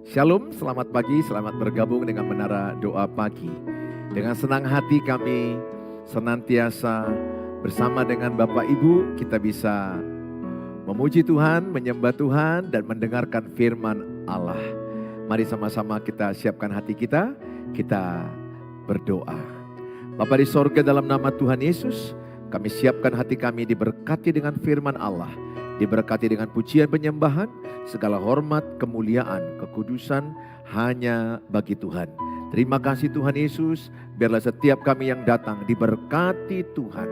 Shalom, selamat pagi, selamat bergabung dengan Menara Doa Pagi. Dengan senang hati kami senantiasa bersama dengan Bapak Ibu, kita bisa memuji Tuhan, menyembah Tuhan, dan mendengarkan firman Allah. Mari sama-sama kita siapkan hati kita berdoa. Bapa di sorga, dalam nama Tuhan Yesus, kami siapkan hati kami diberkati dengan firman Allah, diberkati dengan pujian penyembahan, segala hormat, kemuliaan, kekudusan hanya bagi Tuhan. Terima kasih Tuhan Yesus, biarlah setiap kami yang datang diberkati Tuhan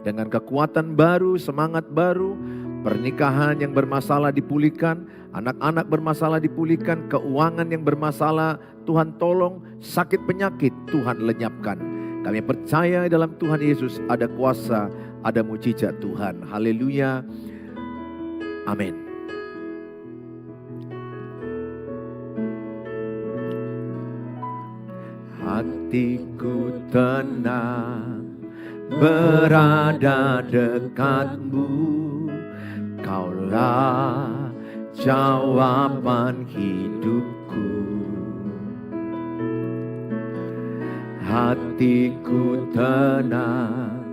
dengan kekuatan baru, semangat baru, pernikahan yang bermasalah dipulihkan, anak-anak bermasalah dipulihkan, keuangan yang bermasalah Tuhan tolong, sakit penyakit Tuhan lenyapkan. Kami percaya dalam Tuhan Yesus ada kuasa, ada mujizat Tuhan. Haleluya. Amin. Hatiku tenang berada dekatmu, Kaulah jawaban hidupku. Hatiku tenang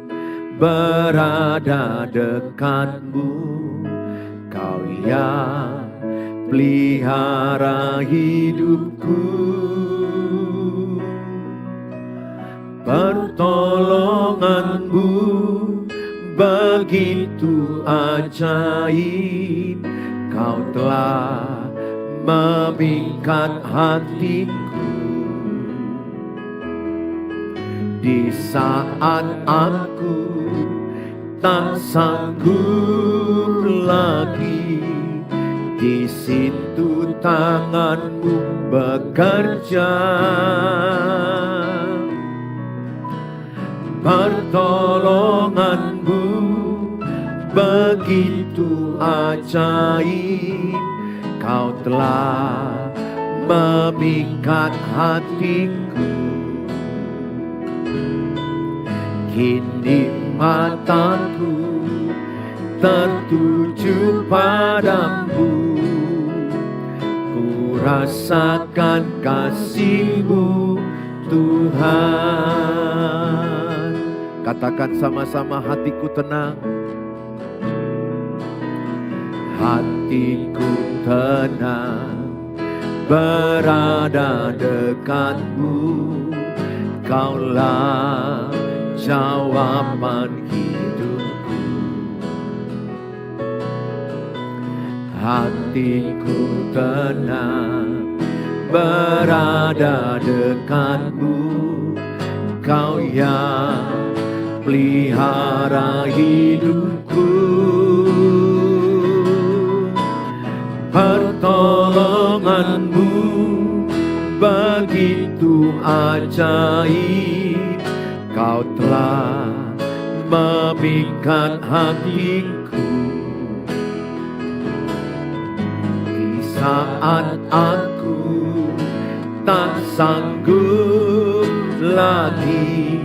berada dekatmu, Kau yang pelihara hidupku. Pertolonganmu begitu ajaib, Kau telah memikat hatiku. Di saat aku tak sanggup lagi, di situ tanganmu bekerja. Pertolonganmu begitu ajaib, Kau telah memikat hatiku. Kini mataku tertuju padamu, ku rasakan kasih-Mu Tuhan. Katakan sama-sama, hatiku tenang. Hatiku tenang berada dekatmu, Kaulah jawaban hidupku. Hatiku tenang berada dekatmu, Kau yang pelihara hidupku. Pertolonganmu begitu ajaib, Kau telah memikat hatiku. Di saat aku tak sanggup lagi,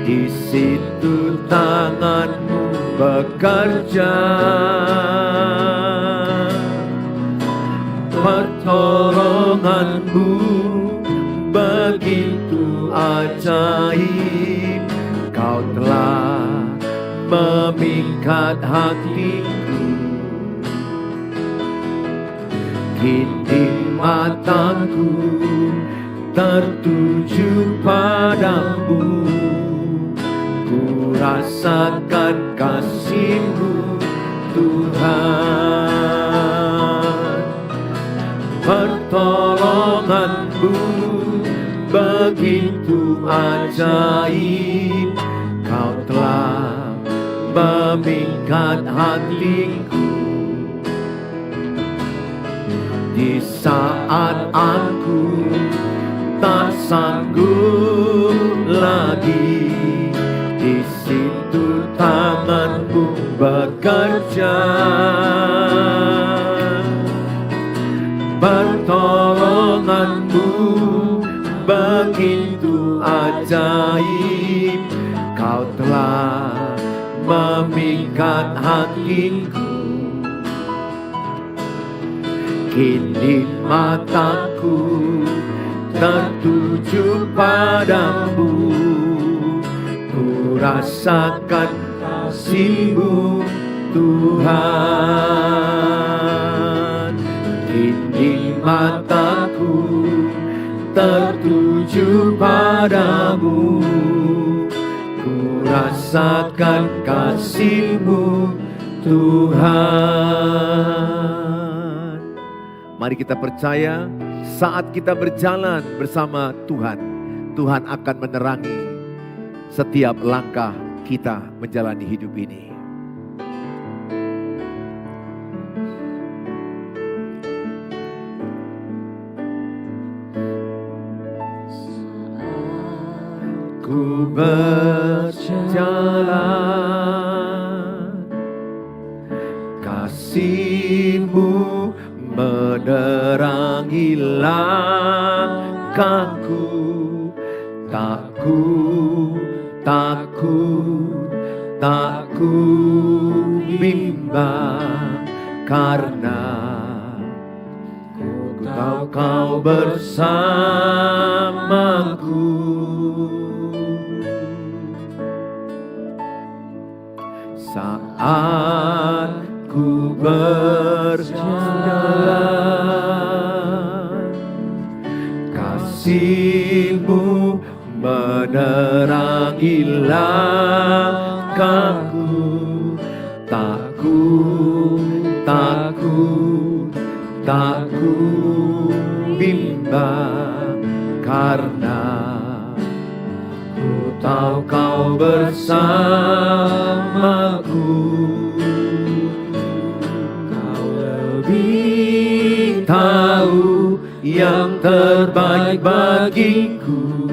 di situ tanganmu bekerja. Pertolonganmu begitu ajaib, Kau telah memikat hatiku. Kini mataku tertuju padamu, ku rasakan kasih-Mu Tuhan. Pertolonganmu begitu ajaib, Kau telah memikat hatiku. Di saat aku tak sanggup lagi, di situ tanganmu bekerja. Pertolonganmu begitu ajaib, Kau telah memikat hatiku. Kini mataku tertuju padamu, ku rasakan kasih-Mu Tuhan. Kini mataku tertuju padamu, ku rasakan kasih-Mu Tuhan. Mari kita percaya saat kita berjalan bersama Tuhan, Tuhan akan menerangi setiap langkah kita menjalani hidup ini. Ku berjalan, kasih-Mu menerangi langkahku, tak ku bimbang, karena ku tahu Kau bersamaku. Saat ku berjalan, kasih-Mu menerangi langkahku, tak ku bimbang, karena ku tahu Kau bersamaku. Kau lebih tahu yang terbaik bagiku,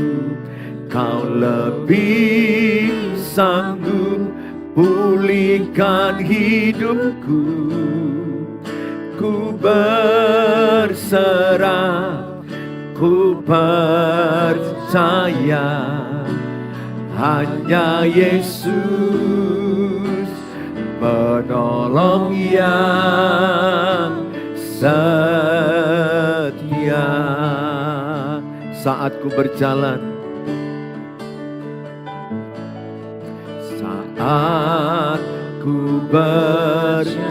Kau lebih sanggup pulihkan hidupku. Ku berserah, ku percaya, hanya Yesus penolong yang setia. Saat ku berjalan, saat ku berjalan,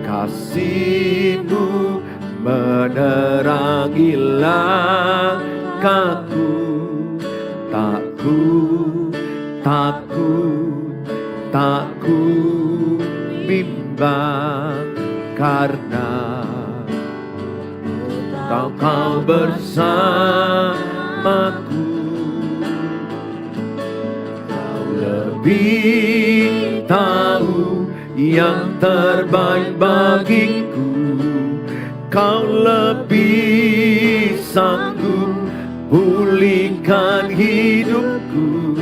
kasih-Mu menerangi langkahku, tak ku bimbang, karena Kau bersamaku. Kau lebih tahu yang terbaik bagiku, Kau lebih sanggup pulihkan hidupku.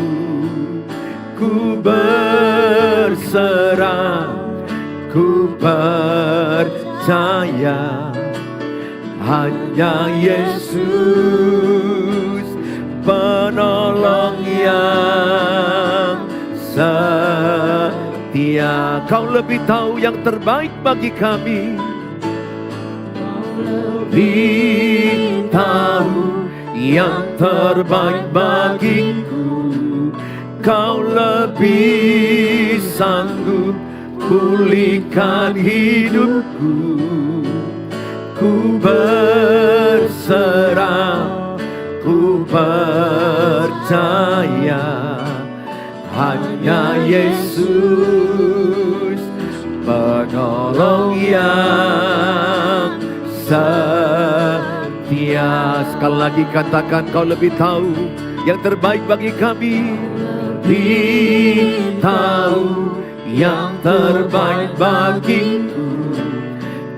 Ku berserah, ku percaya, hanya Yesus penolong yang setia. Kau lebih tahu yang terbaik bagi kami, lebih tahu yang terbaik bagiku. Kau lebih sanggup pulihkan hidupku. Ku berserah, ku percaya, hanya Yesus penolong yang setia. Sekali lagi katakan, Kau lebih tahu yang terbaik bagi kami, lebih tahu yang terbaik bagiku.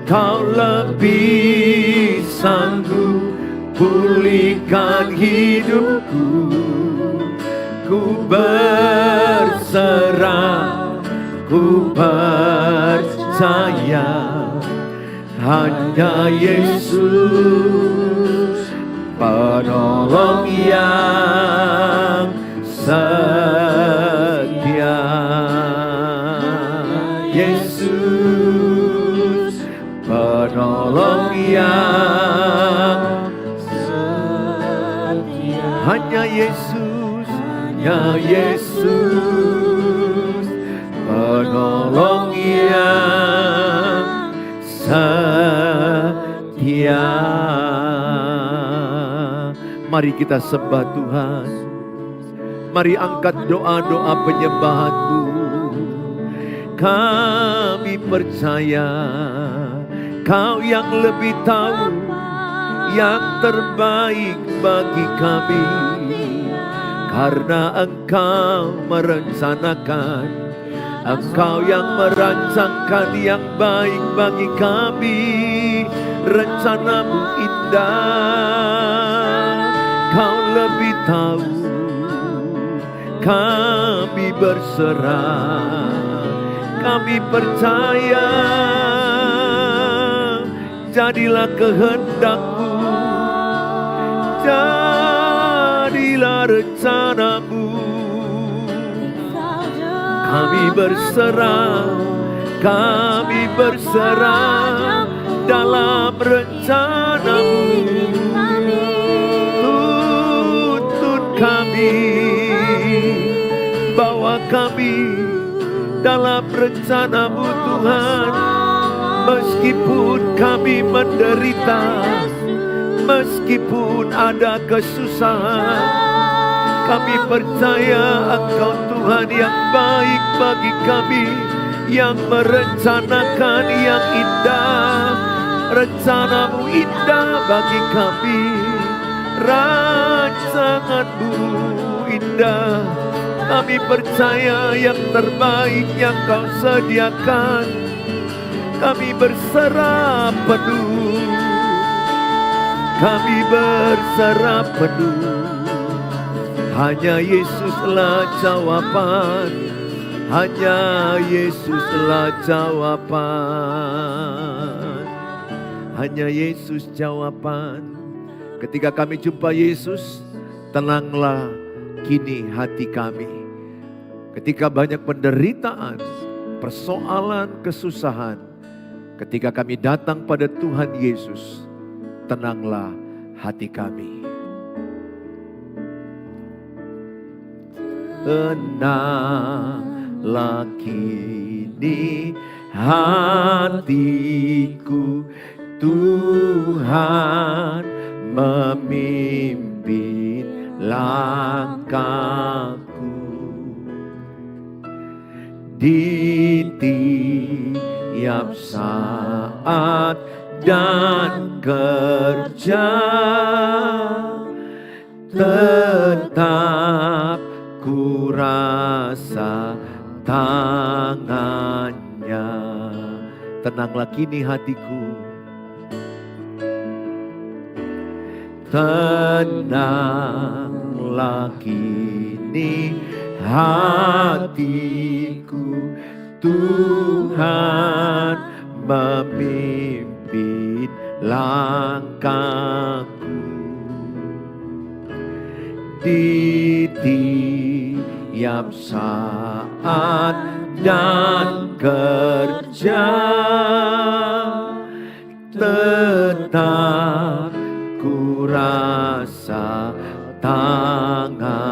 Kau lebih sanggup pulihkan hidupku. Ku berserah, ku percaya, hanya Yesus penolong yang setia. Yesus Yesus, penolong yang setia. Hanya Yesus, hanya Yesus, penolong yang setia. Mari kita sembah Tuhan. Mari angkat doa-doa penyembahan-Mu. Kami percaya Kau yang lebih tahu yang terbaik bagi kami. Karena Engkau merencanakan, Engkau yang merancangkan yang baik bagi kami. Rencana-Mu indah, Kau lebih tahu. Kami berserah, kami percaya. Jadilah kehendak-Mu, jadilah rencana-Mu. Kami berserah dalam rencana-Mu. Tuntun kami, bawa kami dalam rencana-Mu Tuhan. Meskipun kami menderita, meskipun ada kesusahan, kami percaya Engkau Tuhan yang baik bagi kami, yang merencanakan yang indah. Rencana-Mu indah bagi kami, rancangan-Mu indah. Kami percaya yang terbaik yang Kau sediakan. Kami berserah penuh, kami berserah penuh. Hanya Yesuslah jawaban, hanya Yesuslah jawaban, hanya Yesus jawaban. Ketika kami jumpa Yesus, tenanglah kini hati kami. Ketika banyak penderitaan, persoalan, kesusahan, ketika kami datang pada Tuhan Yesus, tenanglah hati kami. Tenanglah kini hatiku, Tuhan memimpin langkahku. Di tiap saat dan kerja, tetap ku rasa tangannya. Tenanglah kini hatiku, tenanglah kini hatiku, Tuhan memimpin langkahku. Di tiap saat dan kerja, tetap ku rasa tangannya.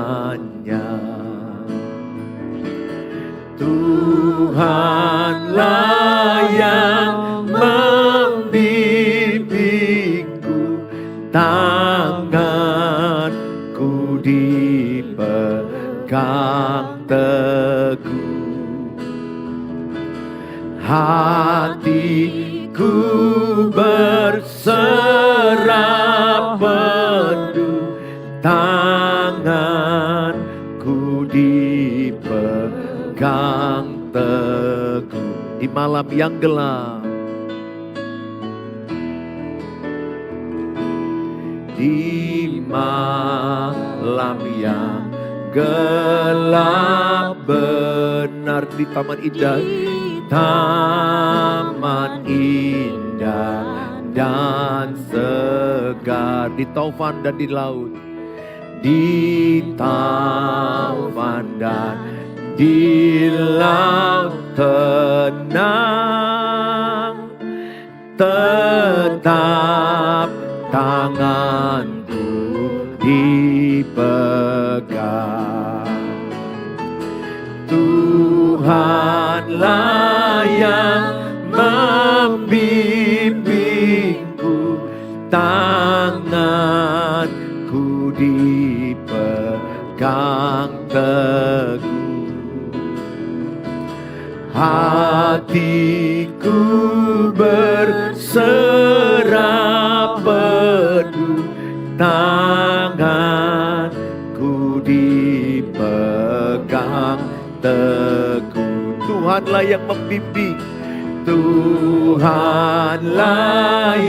Tuhanlah yang membimbingku, tanganku dipegang teguh. Hatiku berserah penuh, tanganku dipegang teguh. Di malam yang gelap, di malam yang gelap benar, di taman indah, taman indah dan segar, di taufan dan di laut, di taufan dan di laut tenang, tetap tanganku dipegang. Tuhanlah yang membimbingku, tanganku dipegang teguh. Hatiku berserah penuh, tanganku dipegang teguh. Tuhanlah yang membimbing, Tuhanlah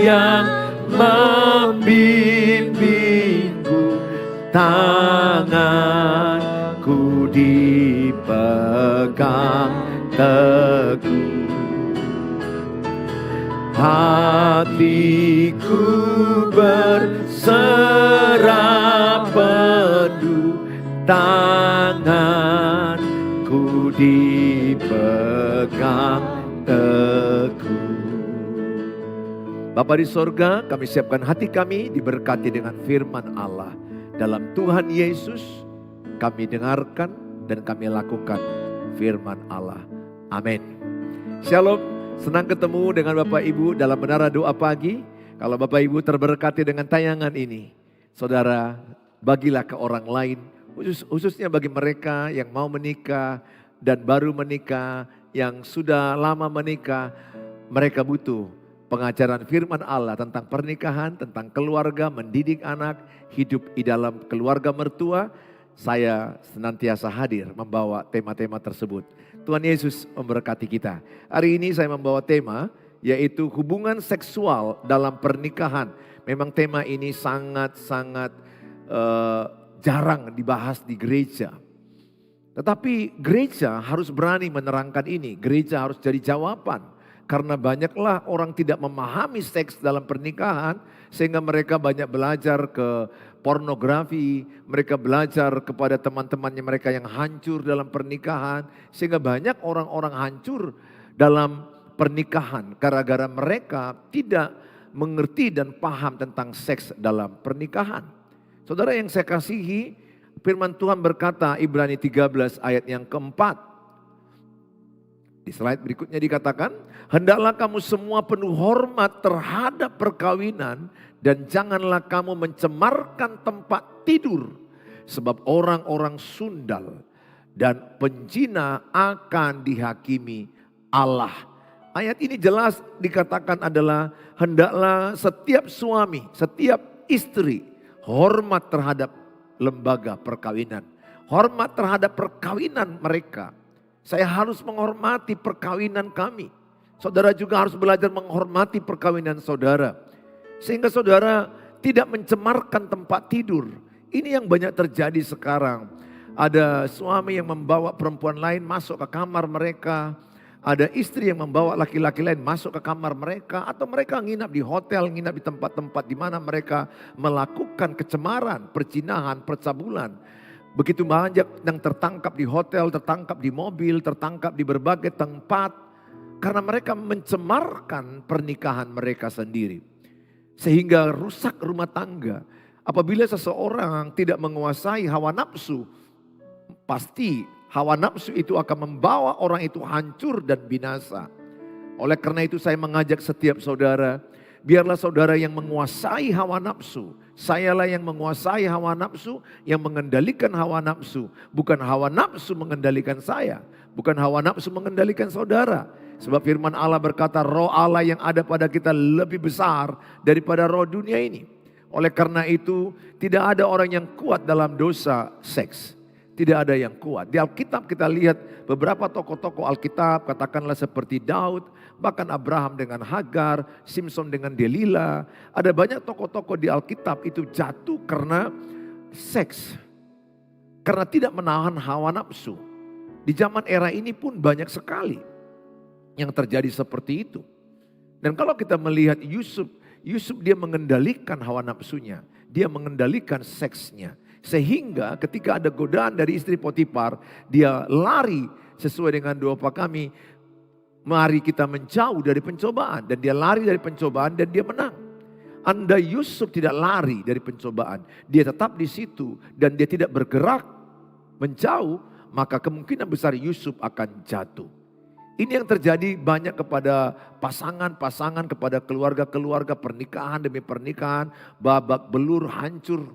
yang membimbingku, tanganku dipegang teguh. Hatiku berserah penuh, tanganku dipegang teguh. Bapa di sorga, kami siapkan hati kami diberkati dengan firman Allah. Dalam Tuhan Yesus kami dengarkan dan kami lakukan firman Allah. Amin. Shalom, senang ketemu dengan Bapak Ibu dalam menara doa pagi. Kalau Bapak Ibu terberkati dengan tayangan ini, saudara bagilah ke orang lain, khususnya bagi mereka yang mau menikah dan baru menikah, yang sudah lama menikah. Mereka butuh pengajaran firman Allah tentang pernikahan, tentang keluarga, mendidik anak, hidup di dalam keluarga mertua. Saya senantiasa hadir membawa tema-tema tersebut. Tuhan Yesus memberkati kita. Hari ini saya membawa tema yaitu hubungan seksual dalam pernikahan. Memang tema ini sangat-sangat jarang dibahas di gereja. Tetapi gereja harus berani menerangkan ini. Gereja harus jadi jawaban. Karena banyaklah orang tidak memahami seks dalam pernikahan. Sehingga mereka banyak belajar ke pornografi. Mereka belajar kepada teman-temannya mereka yang hancur dalam pernikahan. Sehingga banyak orang-orang hancur dalam pernikahan. Gara-gara mereka tidak mengerti dan paham tentang seks dalam pernikahan. Saudara yang saya kasihi, firman Tuhan berkata Ibrani 13 ayat yang keempat. Di slide berikutnya dikatakan, hendaklah kamu semua penuh hormat terhadap perkawinan dan janganlah kamu mencemarkan tempat tidur. Sebab orang-orang sundal dan penjina akan dihakimi Allah. Ayat ini jelas dikatakan adalah hendaklah setiap suami, setiap istri hormat terhadap lembaga perkawinan. Hormat terhadap perkawinan mereka. Saya harus menghormati perkawinan kami. Saudara juga harus belajar menghormati perkawinan saudara. Sehingga saudara tidak mencemarkan tempat tidur. Ini yang banyak terjadi sekarang. Ada suami yang membawa perempuan lain masuk ke kamar mereka. Ada istri yang membawa laki-laki lain masuk ke kamar mereka. Atau mereka nginap di hotel, nginap di tempat-tempat di mana mereka melakukan kecemaran, perzinahan, percabulan. Begitu banyak yang tertangkap di hotel, tertangkap di mobil, tertangkap di berbagai tempat. Karena mereka mencemarkan pernikahan mereka sendiri. Sehingga rusak rumah tangga. Apabila seseorang tidak menguasai hawa nafsu, pasti hawa nafsu itu akan membawa orang itu hancur dan binasa. Oleh karena itu saya mengajak setiap saudara, biarlah saudara yang menguasai hawa nafsu. Sayalah yang menguasai hawa nafsu, yang mengendalikan hawa nafsu. Bukan hawa nafsu mengendalikan saya, bukan hawa nafsu mengendalikan saudara. Sebab firman Allah berkata roh Allah yang ada pada kita lebih besar daripada roh dunia ini. Oleh karena itu tidak ada orang yang kuat dalam dosa seks. Tidak ada yang kuat. Di Alkitab kita lihat beberapa tokoh-tokoh Alkitab katakanlah seperti Daud. Bahkan Abraham dengan Hagar, Simpson dengan Delila. Ada banyak tokoh-tokoh di Alkitab itu jatuh karena seks. Karena tidak menahan hawa nafsu. Di zaman era ini pun banyak sekali yang terjadi seperti itu. Dan kalau kita melihat Yusuf dia mengendalikan hawa nafsunya. Dia mengendalikan seksnya. Sehingga ketika ada godaan dari istri Potifar, dia lari sesuai dengan doa kami. Mari kita menjauh dari pencobaan. Dan dia lari dari pencobaan dan dia menang. Andai Yusuf tidak lari dari pencobaan, dia tetap di situ dan dia tidak bergerak menjauh, maka kemungkinan besar Yusuf akan jatuh. Ini yang terjadi banyak kepada pasangan-pasangan, kepada keluarga-keluarga, pernikahan demi pernikahan, babak belur, hancur,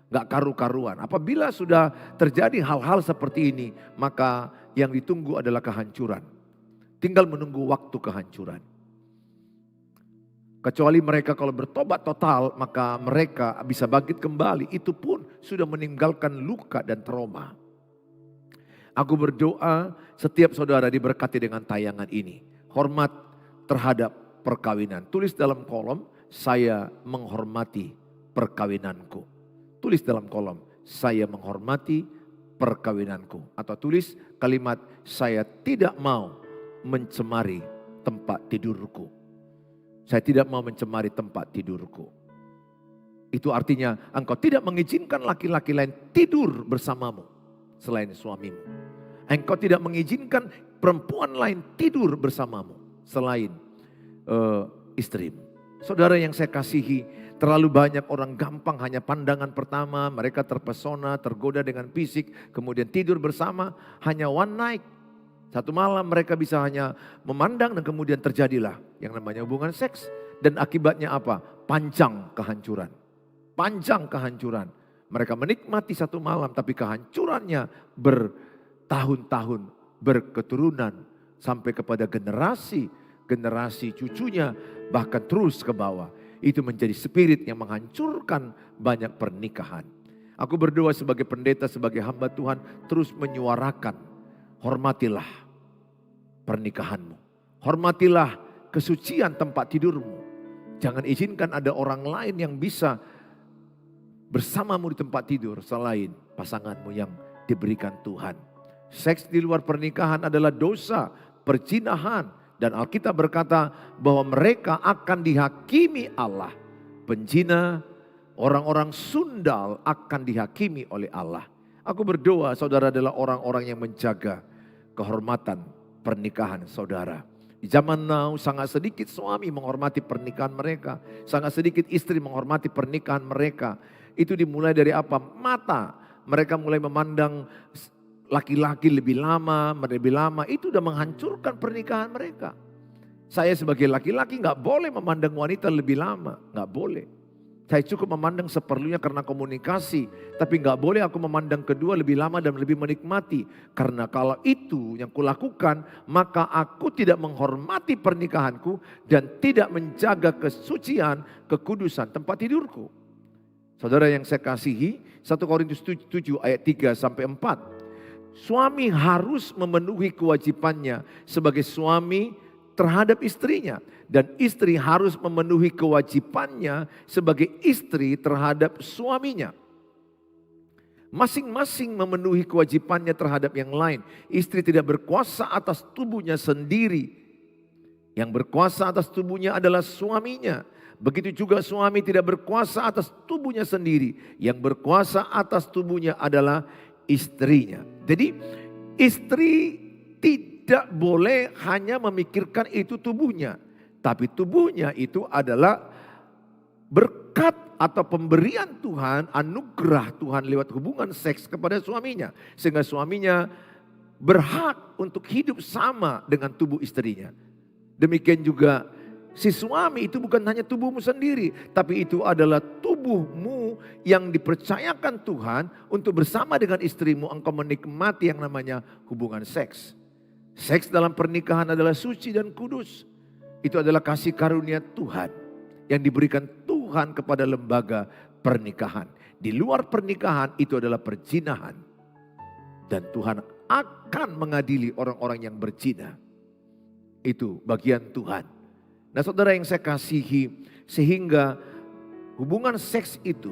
gak karu-karuan. Apabila sudah terjadi hal-hal seperti ini, maka yang ditunggu adalah kehancuran. Tinggal menunggu waktu kehancuran. Kecuali mereka kalau bertobat total, maka mereka bisa bangkit kembali. Itu pun sudah meninggalkan luka dan trauma. Aku berdoa setiap saudara diberkati dengan tayangan ini. Hormat terhadap perkawinan. Tulis dalam kolom, saya menghormati perkawinanku. Tulis dalam kolom, saya menghormati perkawinanku. Atau tulis kalimat, saya tidak mau mencemari tempat tidurku. Saya tidak mau mencemari tempat tidurku. Itu artinya engkau tidak mengizinkan laki-laki lain tidur bersamamu selain suamimu. Engkau tidak mengizinkan perempuan lain tidur bersamamu selain istrimu. Saudara yang saya kasihi, terlalu banyak orang gampang hanya pandangan pertama, mereka terpesona, tergoda dengan fisik, kemudian tidur bersama hanya one night. Satu malam mereka bisa hanya memandang dan kemudian terjadilah yang namanya hubungan seks. Dan akibatnya apa? Panjang kehancuran. Panjang kehancuran. Mereka menikmati satu malam tapi kehancurannya bertahun-tahun, berketurunan. Sampai kepada generasi cucunya bahkan terus ke bawah. Itu menjadi spirit yang menghancurkan banyak pernikahan. Aku berdoa sebagai pendeta, sebagai hamba Tuhan terus menyuarakan. Hormatilah pernikahanmu. Hormatilah kesucian tempat tidurmu. Jangan izinkan ada orang lain yang bisa bersamamu di tempat tidur selain pasanganmu yang diberikan Tuhan. Seks di luar pernikahan adalah dosa, perzinahan. Dan Alkitab berkata bahwa mereka akan dihakimi Allah. Penzina, orang-orang sundal akan dihakimi oleh Allah. Aku berdoa saudara adalah orang-orang yang menjaga kehormatan pernikahan saudara. Di zaman now sangat sedikit suami menghormati pernikahan mereka. Sangat sedikit istri menghormati pernikahan mereka. Itu dimulai dari apa? Mata. Mereka mulai memandang laki-laki lebih lama. Itu sudah menghancurkan pernikahan mereka. Saya sebagai laki-laki gak boleh memandang wanita lebih lama. Gak boleh. Saya cukup memandang seperlunya karena komunikasi. Tapi gak boleh aku memandang kedua lebih lama dan lebih menikmati. Karena kalau itu yang kulakukan, maka aku tidak menghormati pernikahanku dan tidak menjaga kesucian, kekudusan tempat tidurku. Saudara yang saya kasihi, 1 Korintus 7 ayat 3 sampai 4. Suami harus memenuhi kewajibannya sebagai suami terhadap istrinya. Dan istri harus memenuhi kewajibannya sebagai istri terhadap suaminya. Masing-masing memenuhi kewajibannya terhadap yang lain. Istri tidak berkuasa atas tubuhnya sendiri. Yang berkuasa atas tubuhnya adalah suaminya. Begitu juga suami tidak berkuasa atas tubuhnya sendiri. Yang berkuasa atas tubuhnya adalah istrinya. Jadi istri tidak boleh hanya memikirkan itu tubuhnya. Tapi tubuhnya itu adalah berkat atau pemberian Tuhan, anugerah Tuhan lewat hubungan seks kepada suaminya. Sehingga suaminya berhak untuk hidup sama dengan tubuh istrinya. Demikian juga si suami itu bukan hanya tubuhmu sendiri. Tapi itu adalah tubuhmu yang dipercayakan Tuhan untuk bersama dengan istrimu engkau menikmati yang namanya hubungan seks. Seks dalam pernikahan adalah suci dan kudus. Itu adalah kasih karunia Tuhan yang diberikan Tuhan kepada lembaga pernikahan. Di luar pernikahan itu adalah perzinahan. Dan Tuhan akan mengadili orang-orang yang berzina. Itu bagian Tuhan. Nah saudara yang saya kasihi, sehingga hubungan seks itu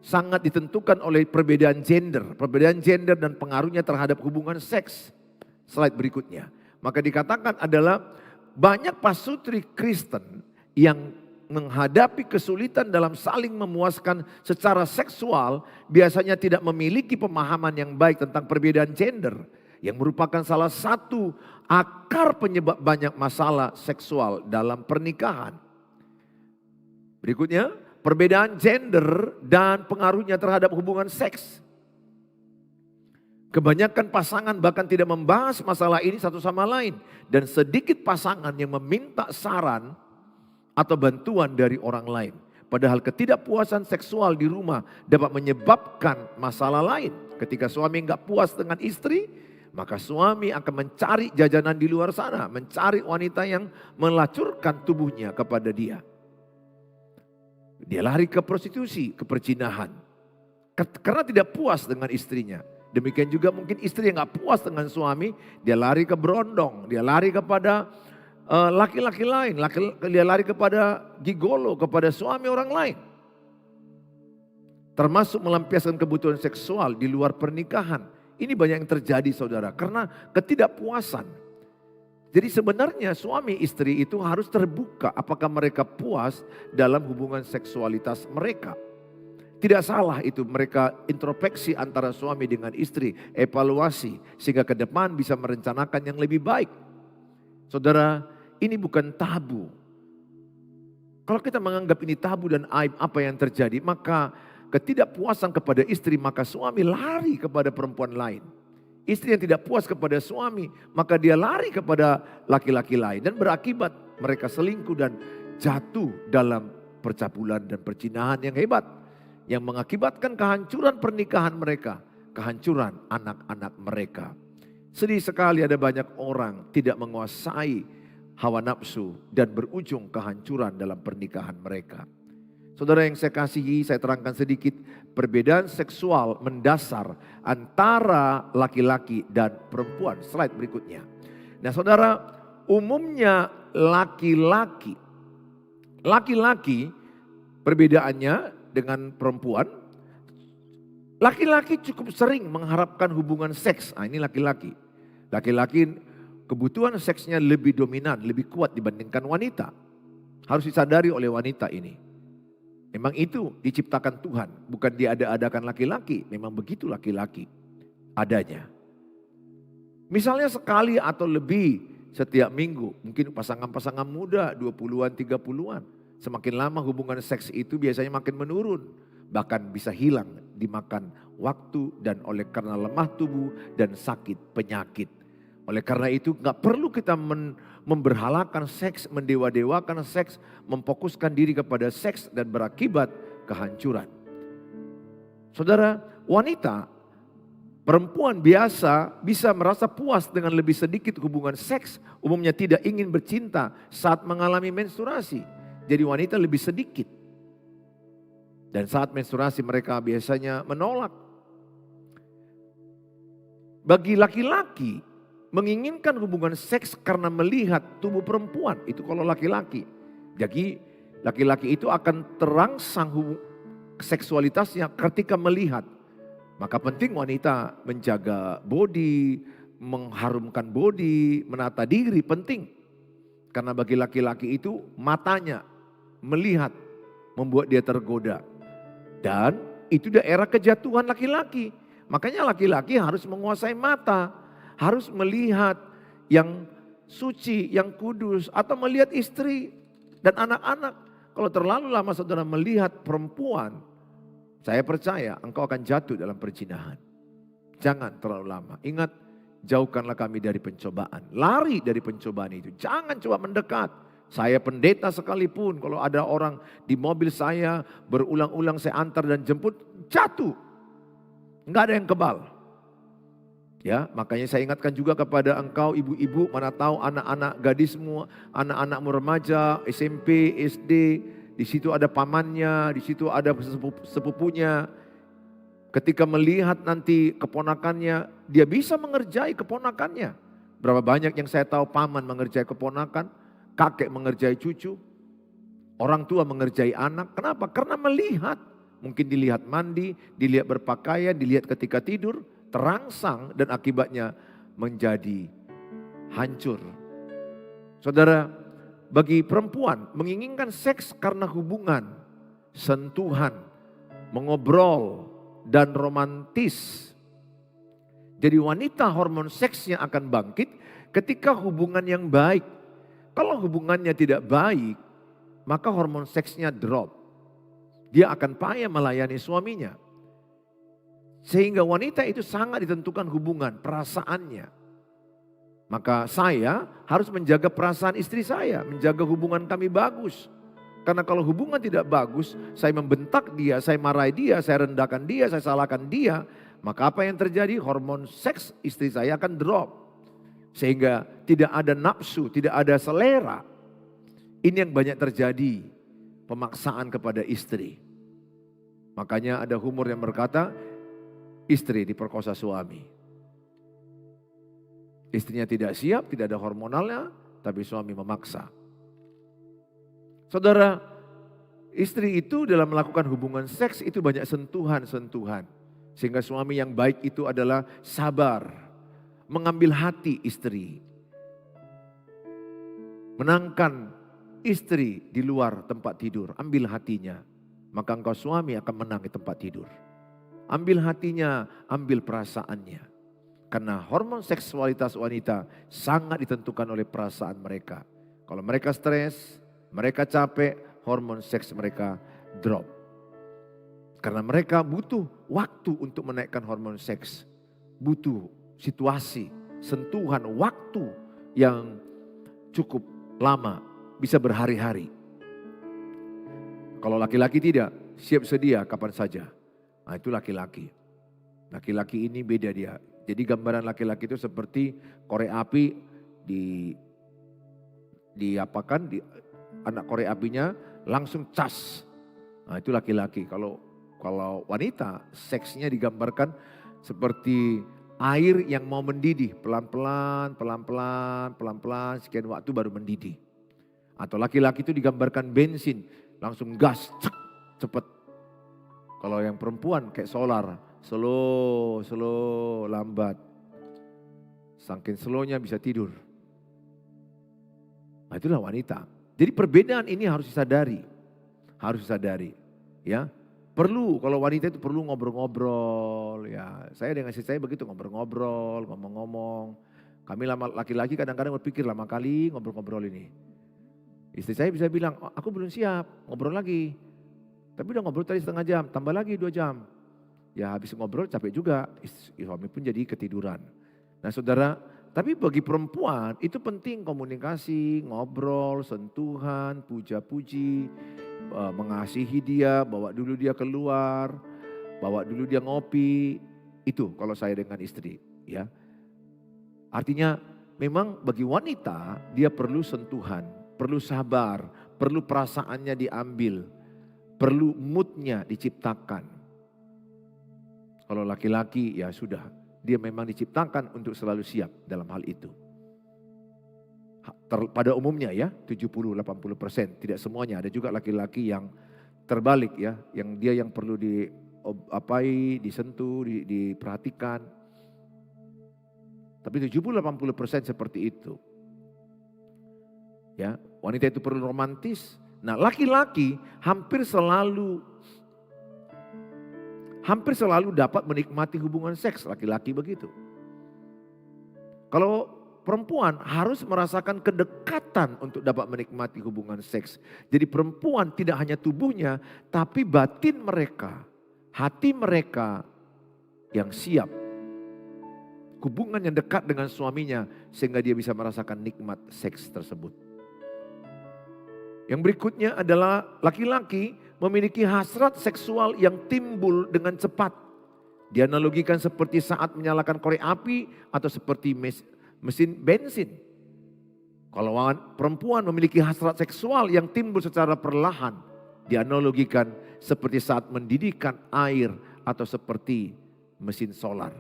sangat ditentukan oleh perbedaan gender. Perbedaan gender dan pengaruhnya terhadap hubungan seks. Slide berikutnya. Maka dikatakan adalah banyak pasutri Kristen yang menghadapi kesulitan dalam saling memuaskan secara seksual biasanya tidak memiliki pemahaman yang baik tentang perbedaan gender yang merupakan salah satu akar penyebab banyak masalah seksual dalam pernikahan. Berikutnya, perbedaan gender dan pengaruhnya terhadap hubungan seks. Kebanyakan pasangan bahkan tidak membahas masalah ini satu sama lain. Dan sedikit pasangan yang meminta saran atau bantuan dari orang lain. Padahal ketidakpuasan seksual di rumah dapat menyebabkan masalah lain. Ketika suami nggak puas dengan istri, maka suami akan mencari jajanan di luar sana. Mencari wanita yang melacurkan tubuhnya kepada dia. Dia lari ke prostitusi, ke perzinahan. Karena tidak puas dengan istrinya. Demikian juga mungkin istri yang gak puas dengan suami, dia lari ke berondong, dia lari kepada laki-laki lain, dia lari kepada gigolo, kepada suami orang lain. Termasuk melampiaskan kebutuhan seksual di luar pernikahan. Ini banyak yang terjadi saudara, karena ketidakpuasan. Jadi sebenarnya suami istri itu harus terbuka apakah mereka puas dalam hubungan seksualitas mereka. Tidak salah itu mereka introspeksi antara suami dengan istri, evaluasi sehingga ke depan bisa merencanakan yang lebih baik. Saudara, ini bukan tabu. Kalau kita menganggap ini tabu dan aib apa yang terjadi, maka ketidakpuasan kepada istri, maka suami lari kepada perempuan lain. Istri yang tidak puas kepada suami, maka dia lari kepada laki-laki lain dan berakibat mereka selingkuh dan jatuh dalam percabulan dan perzinahan yang hebat. Yang mengakibatkan kehancuran pernikahan mereka, kehancuran anak-anak mereka. Sedih sekali ada banyak orang tidak menguasai hawa nafsu dan berujung kehancuran dalam pernikahan mereka. Saudara yang saya kasihi, saya terangkan sedikit perbedaan seksual mendasar antara laki-laki dan perempuan. Slide berikutnya. Nah saudara, umumnya laki-laki perbedaannya dengan perempuan, laki-laki cukup sering mengharapkan hubungan seks. Nah, ini laki-laki. Laki-laki kebutuhan seksnya lebih dominan, lebih kuat dibandingkan wanita. Harus disadari oleh wanita ini. Memang itu diciptakan Tuhan, bukan diada-adakan laki-laki. Memang begitu laki-laki adanya. Misalnya sekali atau lebih setiap minggu, mungkin pasangan-pasangan muda 20-an, 30-an. Semakin lama hubungan seks itu biasanya makin menurun. Bahkan bisa hilang dimakan waktu dan oleh karena lemah tubuh dan sakit penyakit. Oleh karena itu gak perlu kita memberhalakan seks, mendewa-dewakan seks, memfokuskan diri kepada seks dan berakibat kehancuran. Saudara, wanita, perempuan biasa bisa merasa puas dengan lebih sedikit hubungan seks. Umumnya tidak ingin bercinta saat mengalami menstruasi. Jadi wanita lebih sedikit. Dan saat menstruasi mereka biasanya menolak. Bagi laki-laki menginginkan hubungan seks karena melihat tubuh perempuan. Itu kalau laki-laki. Jadi laki-laki itu akan terangsang seksualitasnya ketika melihat. Maka penting wanita menjaga body, mengharumkan body, menata diri penting. Karena bagi laki-laki itu matanya melihat membuat dia tergoda. Dan itu daerah kejatuhan laki-laki. Makanya laki-laki harus menguasai mata. Harus melihat yang suci, yang kudus. Atau melihat istri dan anak-anak. Kalau terlalu lama saudara melihat perempuan, saya percaya engkau akan jatuh dalam perzinahan. Jangan terlalu lama. Ingat, jauhkanlah kami dari pencobaan. Lari dari pencobaan itu. Jangan coba mendekat. Saya pendeta sekalipun, kalau ada orang di mobil saya berulang-ulang saya antar dan jemput, jatuh. Enggak ada yang kebal. Ya, makanya saya ingatkan juga kepada engkau ibu-ibu, mana tahu anak-anak gadismu, anak-anakmu remaja, SMP, SD, di situ ada pamannya, di situ ada sepupunya. Ketika melihat nanti keponakannya, dia bisa mengerjai keponakannya. Berapa banyak yang saya tahu paman mengerjai keponakan, kakek mengerjai cucu, orang tua mengerjai anak. Kenapa? Karena melihat. Mungkin dilihat mandi, dilihat berpakaian, dilihat ketika tidur, terangsang dan akibatnya menjadi hancur. Saudara, bagi perempuan menginginkan seks karena hubungan, sentuhan, mengobrol, dan romantis. Jadi wanita hormon seksnya akan bangkit ketika hubungan yang baik. Kalau hubungannya tidak baik, maka hormon seksnya drop. Dia akan payah melayani suaminya. Sehingga wanita itu sangat ditentukan hubungan, perasaannya. Maka saya harus menjaga perasaan istri saya, menjaga hubungan kami bagus. Karena kalau hubungan tidak bagus, saya membentak dia, saya marahi dia, saya rendahkan dia, saya salahkan dia. Maka apa yang terjadi? Hormon seks istri saya akan drop. Sehingga tidak ada nafsu, tidak ada selera. Ini yang banyak terjadi, pemaksaan kepada istri. Makanya ada humor yang berkata, istri diperkosa suami. Istrinya tidak siap, tidak ada hormonalnya, tapi suami memaksa. Saudara, istri itu dalam melakukan hubungan seks itu banyak sentuhan-sentuhan. Sehingga suami yang baik itu adalah sabar, mengambil hati istri. Menangkan istri di luar tempat tidur, ambil hatinya. Maka engkau suami akan menang di tempat tidur. Ambil hatinya, ambil perasaannya. Karena hormon seksualitas wanita sangat ditentukan oleh perasaan mereka. Kalau mereka stres, mereka capek, hormon seks mereka drop. Karena mereka butuh waktu untuk menaikkan hormon seks. Butuh situasi, sentuhan, waktu yang cukup lama, bisa berhari-hari. Kalau laki-laki tidak, siap sedia kapan saja. Nah itu laki-laki. Laki-laki ini beda dia. Jadi gambaran laki-laki itu seperti korek api diapakan, anak korek apinya langsung cas. Nah itu laki-laki. Kalau wanita seksnya digambarkan seperti air yang mau mendidih. Pelan-pelan, sekian waktu baru mendidih. Atau laki-laki itu digambarkan bensin, langsung gas, cepet. Kalau yang perempuan kayak solar, slow, lambat. Saking slownya bisa tidur. Nah itulah wanita. Jadi perbedaan ini harus disadari. Ya. Perlu, kalau wanita itu perlu ngobrol-ngobrol. Ya, saya dengan istri saya begitu ngobrol-ngobrol, ngomong-ngomong. Kami laki-laki kadang-kadang berpikir lama kali ngobrol-ngobrol ini. Istri saya bisa bilang, oh, aku belum siap, ngobrol lagi. Tapi udah ngobrol tadi setengah jam, tambah lagi 2 jam. Ya habis ngobrol capek juga, suami pun jadi ketiduran. Nah saudara, tapi bagi perempuan itu penting komunikasi, ngobrol, sentuhan, puja-puji, mengasihi dia, bawa dulu dia keluar, bawa dulu dia ngopi. Itu kalau saya dengan istri, ya. Artinya memang bagi wanita dia perlu sentuhan, perlu sabar, perlu perasaannya diambil, perlu moodnya diciptakan. Kalau laki-laki ya sudah, dia memang diciptakan untuk selalu siap dalam hal itu. Pada umumnya ya 70-80%, tidak semuanya, ada juga laki-laki yang terbalik ya, yang dia yang perlu diapai, disentuh, diperhatikan. Tapi 70-80% seperti itu. Ya, wanita itu perlu romantis. Nah, laki-laki hampir selalu dapat menikmati hubungan seks, laki-laki begitu. Kalau perempuan harus merasakan kedekatan untuk dapat menikmati hubungan seks. Jadi perempuan tidak hanya tubuhnya, tapi batin mereka, hati mereka yang siap. Hubungan yang dekat dengan suaminya sehingga dia bisa merasakan nikmat seks tersebut. Yang berikutnya adalah laki-laki memiliki hasrat seksual yang timbul dengan cepat. Dianalogikan seperti saat menyalakan korek api atau seperti mesin bensin. Kalau perempuan memiliki hasrat seksual yang timbul secara perlahan, dianalogikan seperti saat mendidihkan air atau seperti mesin solar.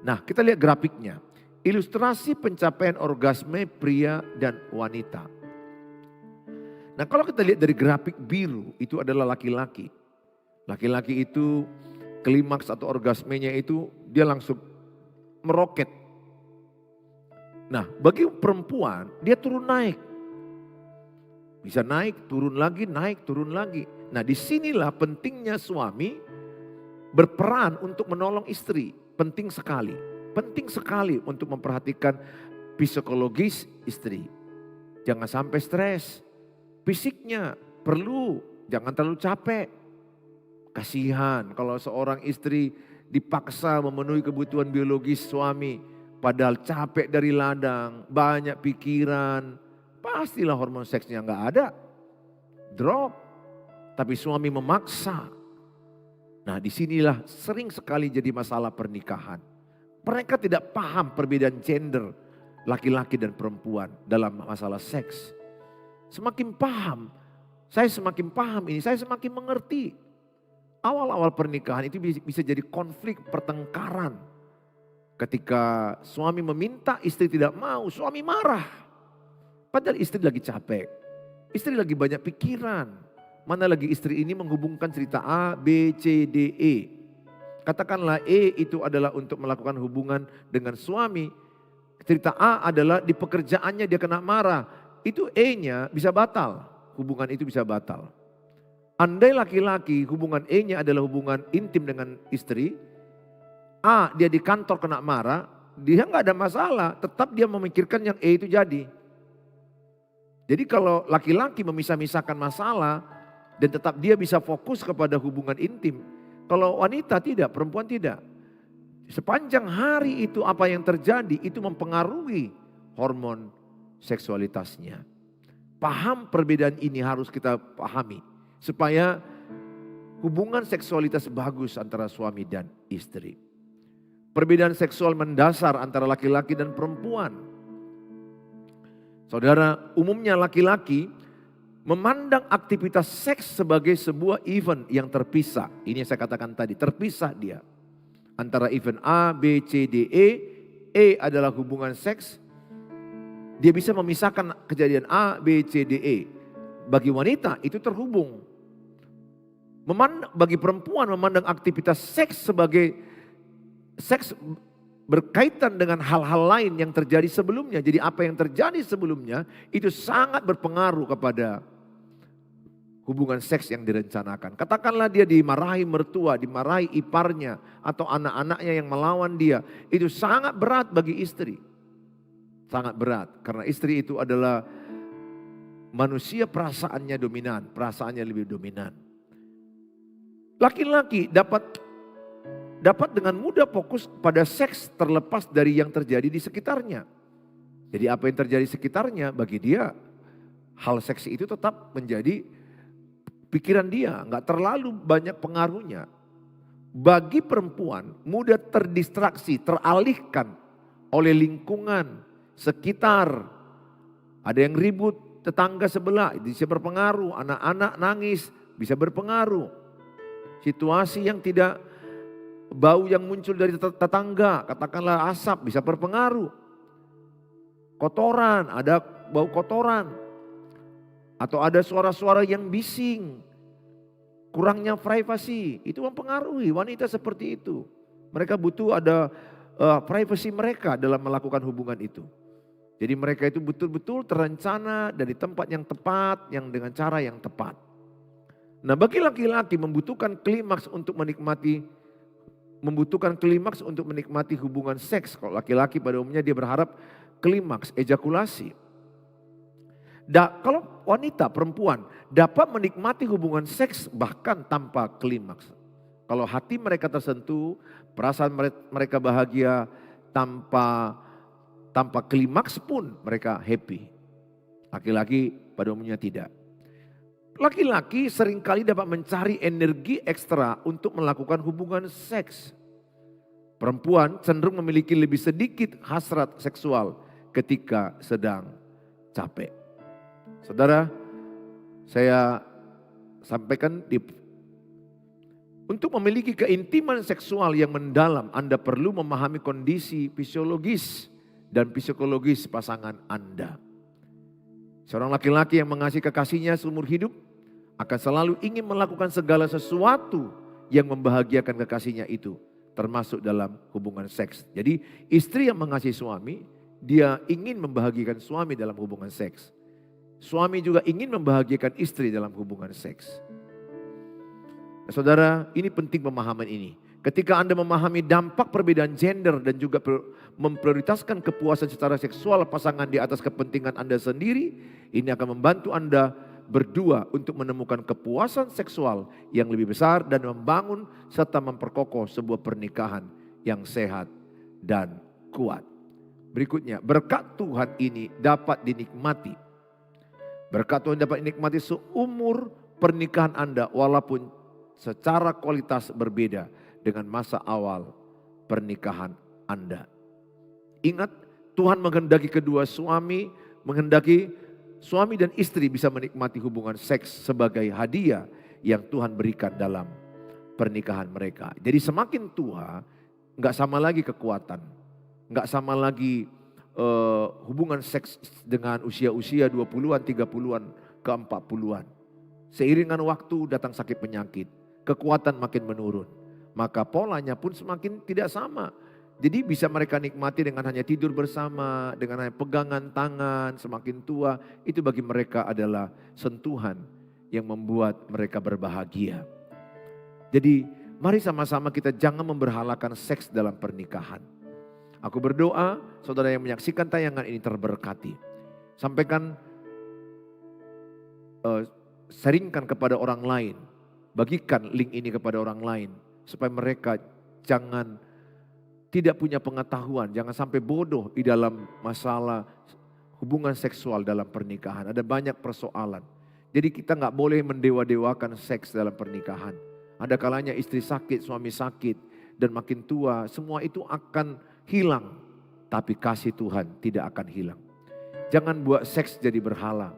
Nah, kita lihat grafiknya. Ilustrasi pencapaian orgasme pria dan wanita. Nah, kalau kita lihat dari grafik biru, itu adalah laki-laki. Laki-laki itu klimaks atau orgasmenya itu dia langsung meroket. Nah, bagi perempuan dia turun naik. Bisa naik, turun lagi, naik, turun lagi. Nah disinilah pentingnya suami berperan untuk menolong istri. Penting sekali. Penting sekali untuk memperhatikan psikologis istri. Jangan sampai stres. Fisiknya perlu, jangan terlalu capek. Kasihan kalau seorang istri dipaksa memenuhi kebutuhan biologis suami. Padahal capek dari ladang, banyak pikiran. Pastilah hormon seksnya nggak ada. Drop. Tapi suami memaksa. Nah disinilah sering sekali jadi masalah pernikahan. Mereka tidak paham perbedaan gender laki-laki dan perempuan dalam masalah seks. Semakin paham, saya semakin paham ini, saya semakin mengerti. Awal-awal pernikahan itu bisa jadi konflik pertengkaran. Ketika suami meminta, istri tidak mau, suami marah. Padahal istri lagi capek, istri lagi banyak pikiran. Mana lagi istri ini menghubungkan cerita A, B, C, D, E. Katakanlah E itu adalah untuk melakukan hubungan dengan suami. Cerita A adalah di pekerjaannya dia kena marah. Itu E-nya bisa batal. Hubungan itu bisa batal. Andai laki-laki hubungan E-nya adalah hubungan intim dengan istri. A dia di kantor kena marah. Dia nggak ada masalah. Tetap dia memikirkan yang E itu jadi. Jadi kalau laki-laki memisah-misahkan masalah. Dan tetap dia bisa fokus kepada hubungan intim. Kalau wanita tidak, perempuan tidak. Sepanjang hari itu apa yang terjadi itu mempengaruhi hormon seksualitasnya. Paham perbedaan ini harus kita pahami. Supaya hubungan seksualitas bagus antara suami dan istri. Perbedaan seksual mendasar antara laki-laki dan perempuan. Saudara, umumnya laki-laki memandang aktivitas seks sebagai sebuah event yang terpisah. Ini yang saya katakan tadi, terpisah dia. Antara event A, B, C, D, E. E adalah hubungan seks. Dia bisa memisahkan kejadian A, B, C, D, E. Bagi wanita itu terhubung. Bagi perempuan memandang aktivitas seks sebagai seks berkaitan dengan hal-hal lain yang terjadi sebelumnya. Jadi apa yang terjadi sebelumnya itu sangat berpengaruh kepada hubungan seks yang direncanakan. Katakanlah dia dimarahi mertua, dimarahi iparnya atau anak-anaknya yang melawan dia. Itu sangat berat bagi istri. Sangat berat karena istri itu adalah manusia perasaannya dominan, perasaannya lebih dominan. Laki-laki dapat dengan mudah fokus pada seks terlepas dari yang terjadi di sekitarnya. Jadi apa yang terjadi di sekitarnya bagi dia hal seksi itu tetap menjadi pikiran dia, nggak terlalu banyak pengaruhnya. Bagi perempuan mudah terdistraksi, teralihkan oleh lingkungan sekitar. Ada yang ribut, tetangga sebelah bisa berpengaruh, anak-anak nangis bisa berpengaruh. Situasi yang tidak, bau yang muncul dari tetangga, katakanlah asap bisa berpengaruh. Kotoran, ada bau kotoran. Atau ada suara-suara yang bising. Kurangnya privasi, itu mempengaruhi wanita seperti itu. Mereka butuh ada privasi mereka dalam melakukan hubungan itu. Jadi mereka itu betul-betul terencana dari tempat yang tepat, yang dengan cara yang tepat. Nah bagi laki-laki membutuhkan klimaks untuk menikmati hubungan seks. Kalau laki-laki pada umumnya dia berharap klimaks, ejakulasi. Kalau wanita, perempuan dapat menikmati hubungan seks bahkan tanpa klimaks. Kalau hati mereka tersentuh, perasaan mereka bahagia tanpa klimaks pun mereka happy. Laki-laki pada umumnya tidak. Laki-laki seringkali dapat mencari energi ekstra untuk melakukan hubungan seks. Perempuan cenderung memiliki lebih sedikit hasrat seksual ketika sedang capek. Saudara, saya sampaikan untuk memiliki keintiman seksual yang mendalam, Anda perlu memahami kondisi fisiologis dan psikologis pasangan Anda. Seorang laki-laki yang mengasihi kekasihnya seumur hidup akan selalu ingin melakukan segala sesuatu yang membahagiakan kekasihnya itu, termasuk dalam hubungan seks. Jadi istri yang mengasihi suami, dia ingin membahagiakan suami dalam hubungan seks. Suami juga ingin membahagiakan istri dalam hubungan seks. Nah, saudara, ini penting pemahaman ini. Ketika Anda memahami dampak perbedaan gender dan juga memprioritaskan kepuasan secara seksual pasangan di atas kepentingan Anda sendiri, ini akan membantu Anda berdua untuk menemukan kepuasan seksual yang lebih besar dan membangun serta memperkokoh sebuah pernikahan yang sehat dan kuat. Berikutnya, berkat Tuhan ini dapat dinikmati. Berkat Tuhan dapat dinikmati seumur pernikahan Anda walaupun secara kualitas berbeda dengan masa awal pernikahan Anda. Ingat, Tuhan menghendaki suami dan istri bisa menikmati hubungan seks sebagai hadiah yang Tuhan berikan dalam pernikahan mereka. Jadi semakin tua, gak sama lagi kekuatan, gak sama lagi hubungan seks dengan usia-usia 20-an, 30-an, ke 40-an. Seiringan waktu datang sakit penyakit, kekuatan makin menurun. Maka polanya pun semakin tidak sama. Jadi bisa mereka nikmati dengan hanya tidur bersama, dengan hanya pegangan tangan, semakin tua. Itu bagi mereka adalah sentuhan yang membuat mereka berbahagia. Jadi mari sama-sama kita jangan memberhalakan seks dalam pernikahan. Aku berdoa saudara yang menyaksikan tayangan ini terberkati. Sampaikan, sharingkan kepada orang lain. Bagikan link ini kepada orang lain. Supaya mereka tidak punya pengetahuan. Jangan sampai bodoh di dalam masalah hubungan seksual dalam pernikahan. Ada banyak persoalan. Jadi kita gak boleh mendewa-dewakan seks dalam pernikahan. Ada kalanya istri sakit, suami sakit. Dan makin tua semua itu akan hilang, tapi kasih Tuhan tidak akan hilang. Jangan buat seks jadi berhala.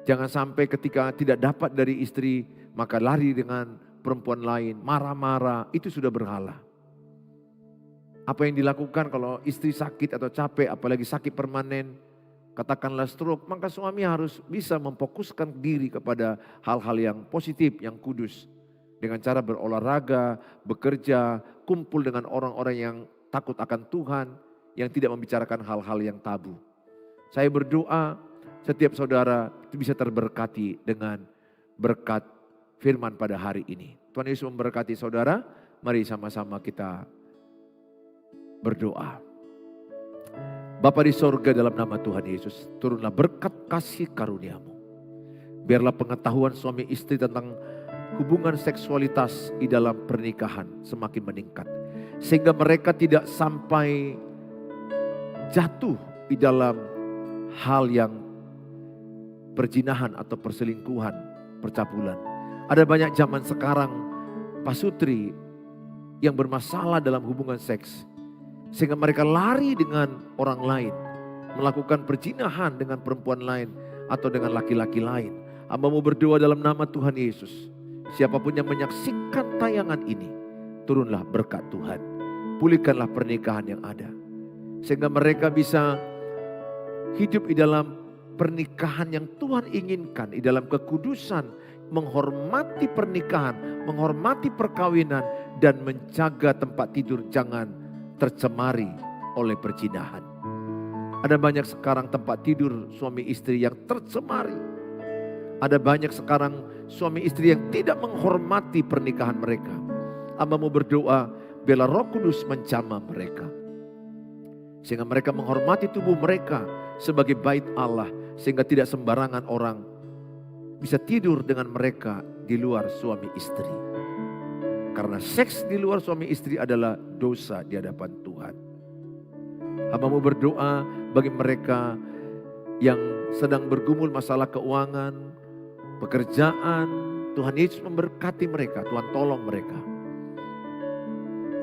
Jangan sampai ketika tidak dapat dari istri, maka lari dengan perempuan lain, marah-marah, itu sudah berhala. Apa yang dilakukan kalau istri sakit atau capek, apalagi sakit permanen, katakanlah stroke, maka suami harus bisa memfokuskan diri kepada hal-hal yang positif, yang kudus. Dengan cara berolahraga, bekerja, kumpul dengan orang-orang yang takut akan Tuhan, yang tidak membicarakan hal-hal yang tabu. Saya berdoa setiap saudara itu bisa terberkati dengan berkat firman pada hari ini. Tuhan Yesus memberkati saudara, mari sama-sama kita berdoa. Bapa di sorga, dalam nama Tuhan Yesus, turunlah berkat kasih karunia-Mu. Biarlah pengetahuan suami istri tentang hubungan seksualitas di dalam pernikahan semakin meningkat. Sehingga mereka tidak sampai jatuh di dalam hal yang perzinahan atau perselingkuhan, percabulan. Ada banyak zaman sekarang pasutri yang bermasalah dalam hubungan seks. Sehingga mereka lari dengan orang lain. Melakukan perzinahan dengan perempuan lain atau dengan laki-laki lain. Hamba-Mu berdoa dalam nama Tuhan Yesus. Siapapun yang menyaksikan tayangan ini, turunlah berkat Tuhan. Pulihkanlah pernikahan yang ada. Sehingga mereka bisa hidup di dalam pernikahan yang Tuhan inginkan. Di dalam kekudusan, menghormati pernikahan, menghormati perkawinan. Dan menjaga tempat tidur jangan tercemari oleh perzinahan. Ada banyak sekarang tempat tidur suami istri yang tercemari. Ada banyak sekarang suami istri yang tidak menghormati pernikahan mereka. Hamba-Mu berdoa, biarlah Roh Kudus menjamah mereka. Sehingga mereka menghormati tubuh mereka sebagai bait Allah. Sehingga tidak sembarangan orang bisa tidur dengan mereka di luar suami istri. Karena seks di luar suami istri adalah dosa di hadapan Tuhan. Hamba-Mu berdoa bagi mereka yang sedang bergumul masalah keuangan, pekerjaan. Tuhan Yesus memberkati mereka, Tuhan tolong mereka.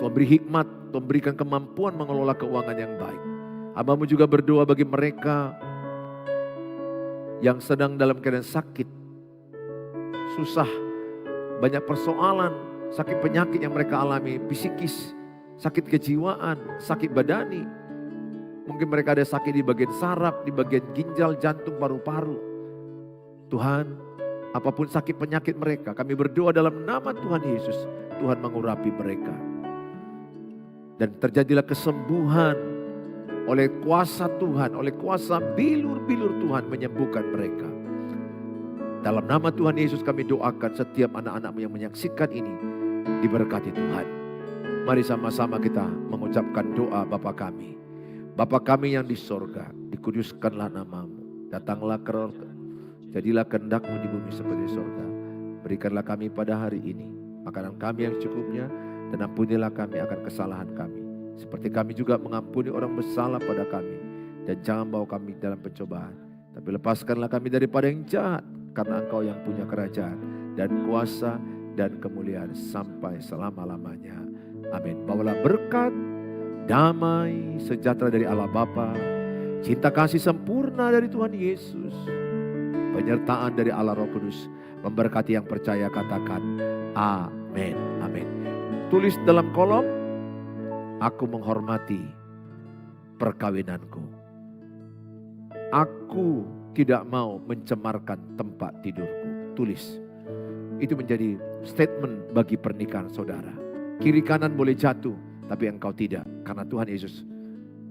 Tuhan beri hikmat, Tuhan berikan kemampuan mengelola keuangan yang baik. Hamba-Mu juga berdoa bagi mereka yang sedang dalam keadaan sakit, susah, banyak persoalan, sakit penyakit yang mereka alami, psikis, sakit kejiwaan, sakit badani. Mungkin mereka ada sakit di bagian saraf, di bagian ginjal, jantung, paru-paru. Tuhan, apapun sakit penyakit mereka, kami berdoa dalam nama Tuhan Yesus, Tuhan mengurapi mereka. Dan terjadilah kesembuhan oleh kuasa Tuhan, oleh kuasa bilur-bilur Tuhan menyembuhkan mereka. Dalam nama Tuhan Yesus kami doakan setiap anak-anak-Mu yang menyaksikan ini diberkati Tuhan. Mari sama-sama kita mengucapkan doa Bapa kami. Bapa kami yang di sorga, dikuduskanlah nama-Mu. Datanglah jadilah kehendak-Mu di bumi seperti di sorga. Berikanlah kami pada hari ini makanan kami yang cukupnya, dan ampunilah kami akan kesalahan kami, seperti kami juga mengampuni orang bersalah pada kami. Dan jangan bawa kami dalam pencobaan, tapi lepaskanlah kami daripada yang jahat, karena Engkau yang punya kerajaan dan kuasa dan kemuliaan sampai selama-lamanya. Amin. Bawalah berkat, damai, sejahtera dari Allah Bapa, cinta kasih sempurna dari Tuhan Yesus, penyertaan dari Allah Roh Kudus memberkati yang percaya. Katakan amin. Amin. Tulis dalam kolom, aku menghormati perkawinanku. Aku tidak mau mencemarkan tempat tidurku. Tulis. Itu menjadi statement bagi pernikahan saudara. Kiri kanan boleh jatuh, tapi engkau tidak. Karena Tuhan Yesus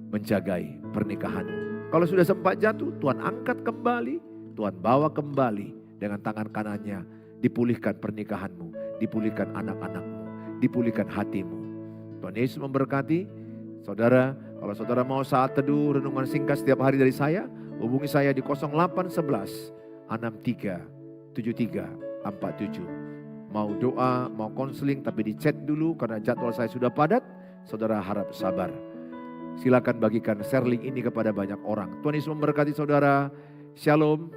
menjagai pernikahanmu. Kalau sudah sempat jatuh, Tuhan angkat kembali. Tuhan bawa kembali dengan tangan kanannya. Dipulihkan pernikahanmu, dipulihkan anak-anakmu, dipulihkan hatimu. Tuhan Yesus memberkati. Saudara, kalau saudara mau saat teduh renungan singkat setiap hari dari saya, hubungi saya di 0811 63 73 47. Mau doa, mau konseling, tapi di chat dulu karena jadwal saya sudah padat. Saudara harap sabar. Silakan bagikan share link ini kepada banyak orang. Tuhan Yesus memberkati saudara. Shalom.